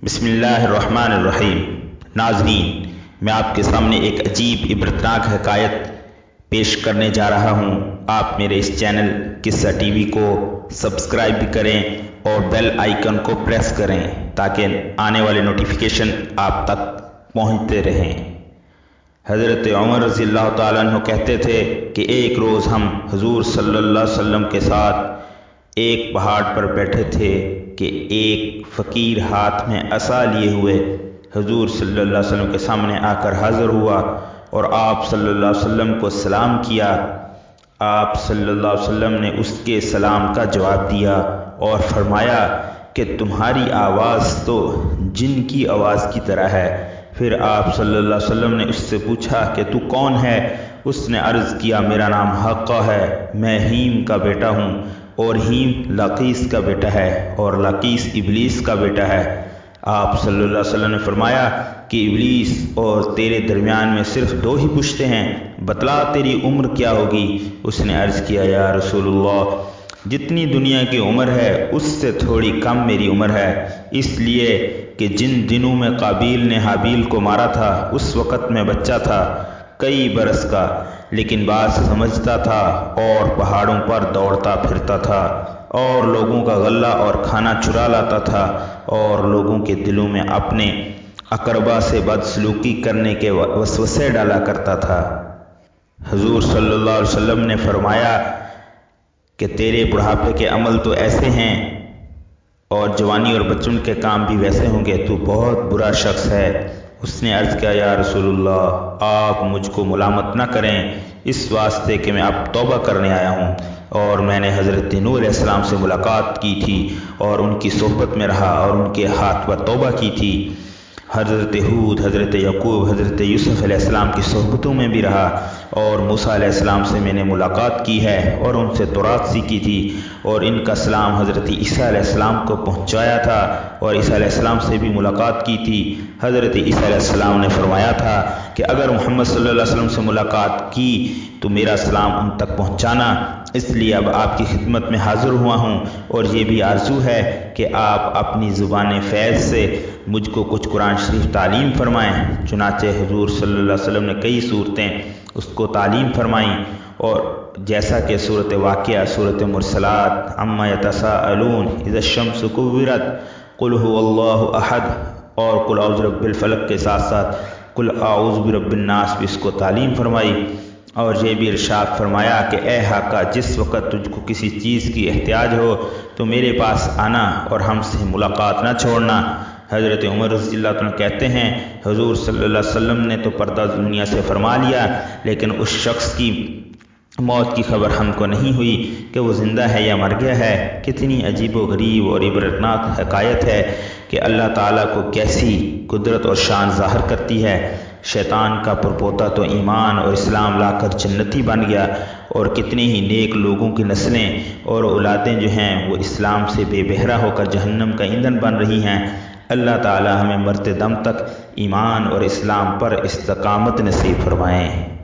بسم اللہ الرحمن الرحیم۔ ناظرین، میں آپ کے سامنے ایک عجیب عبرتناک حکایت پیش کرنے جا رہا ہوں۔ آپ میرے اس چینل قصہ ٹی وی کو سبسکرائب بھی کریں اور بیل آئیکن کو پریس کریں تاکہ آنے والے نوٹیفیکیشن آپ تک پہنچتے رہیں۔ حضرت عمر رضی اللہ تعالیٰ عنہ کہتے تھے کہ ایک روز ہم حضور صلی اللہ علیہ وسلم کے ساتھ ایک پہاڑ پر بیٹھے تھے کہ ایک فقیر ہاتھ میں عصا لیے ہوئے حضور صلی اللہ علیہ وسلم کے سامنے آ کر حاضر ہوا اور آپ صلی اللہ علیہ وسلم کو سلام کیا۔ آپ صلی اللہ علیہ وسلم نے اس کے سلام کا جواب دیا اور فرمایا کہ تمہاری آواز تو جن کی آواز کی طرح ہے۔ پھر آپ صلی اللہ علیہ وسلم نے اس سے پوچھا کہ تو کون ہے؟ اس نے عرض کیا میرا نام حقہ ہے، میں ہیم کا بیٹا ہوں، اور ہیم لاقیس کا بیٹا ہے، اور لاقیس ابلیس کا بیٹا ہے۔ آپ صلی اللہ علیہ وسلم نے فرمایا کہ ابلیس اور تیرے درمیان میں صرف دو ہی پشتے ہیں، بتلا تیری عمر کیا ہوگی؟ اس نے عرض کیا یا رسول اللہ، جتنی دنیا کی عمر ہے اس سے تھوڑی کم میری عمر ہے، اس لیے کہ جن دنوں میں قابیل نے حابیل کو مارا تھا اس وقت میں بچہ تھا کئی برس کا، لیکن بات سمجھتا تھا اور پہاڑوں پر دوڑتا پھرتا تھا اور لوگوں کا غلہ اور کھانا چرا لاتا تھا اور لوگوں کے دلوں میں اپنے اقربا سے بدسلوکی کرنے کے وسوسے ڈالا کرتا تھا۔ حضور صلی اللہ علیہ وسلم نے فرمایا کہ تیرے بڑھاپے کے عمل تو ایسے ہیں اور جوانی اور بچپن کے کام بھی ویسے ہوں گے، تو بہت برا شخص ہے۔ اس نے عرض کیا یا رسول اللہ، آپ مجھ کو ملامت نہ کریں، اس واسطے کہ میں اب توبہ کرنے آیا ہوں، اور میں نے حضرت نوح علیہ السلام سے ملاقات کی تھی اور ان کی صحبت میں رہا اور ان کے ہاتھ پر توبہ کی تھی۔ حضرت ہود، حضرت یعقوب، حضرت یوسف علیہ السلام کی صحبتوں میں بھی رہا، اور موسیٰ علیہ السلام سے میں نے ملاقات کی ہے اور ان سے تورات سیکھی تھی، اور ان کا سلام حضرت عیسیٰ علیہ السلام کو پہنچایا تھا اور عیسیٰ علیہ السلام سے بھی ملاقات کی تھی۔ حضرت عیسیٰ علیہ السلام نے فرمایا تھا کہ اگر محمد صلی اللہ علیہ وسلم سے ملاقات کی تو میرا سلام ان تک پہنچانا، اس لیے اب آپ کی خدمت میں حاضر ہوا ہوں، اور یہ بھی آرزو ہے کہ آپ اپنی زبان فیض سے مجھ کو کچھ قرآن شریف تعلیم فرمائیں۔ چنانچہ حضور صلی اللہ علیہ وسلم نے کئی صورتیں اس کو تعلیم فرمائیں، اور جیسا کہ صورت واقعہ، صورت مرسلات، عما یتساءلون، اذا الشمس کورت، قل هو اللہ احد، اور قل اعوذ برب الفلق کے ساتھ ساتھ قل اعوذ برب الناس بھی اس کو تعلیم فرمائی، اور یہ بھی ارشاد فرمایا کہ اے حقا، جس وقت تجھ کو کسی چیز کی احتیاج ہو تو میرے پاس آنا اور ہم سے ملاقات نہ چھوڑنا۔ حضرت عمر رضی اللہ عنہ کہتے ہیں حضور صلی اللہ علیہ وسلم نے تو پردہ دنیا سے فرما لیا، لیکن اس شخص کی موت کی خبر ہم کو نہیں ہوئی کہ وہ زندہ ہے یا مر گیا ہے۔ کتنی عجیب و غریب اور عبرتناک حکایت ہے کہ اللہ تعالیٰ کو کیسی قدرت اور شان ظاہر کرتی ہے۔ شیطان کا پرپوتا تو ایمان اور اسلام لا کر جنتی بن گیا، اور کتنے ہی نیک لوگوں کی نسلیں اور اولادیں جو ہیں وہ اسلام سے بے بہرہ ہو کر جہنم کا ایندھن بن رہی ہیں۔ اللہ تعالیٰ ہمیں مرتے دم تک ایمان اور اسلام پر استقامت نصیب فرمائیں۔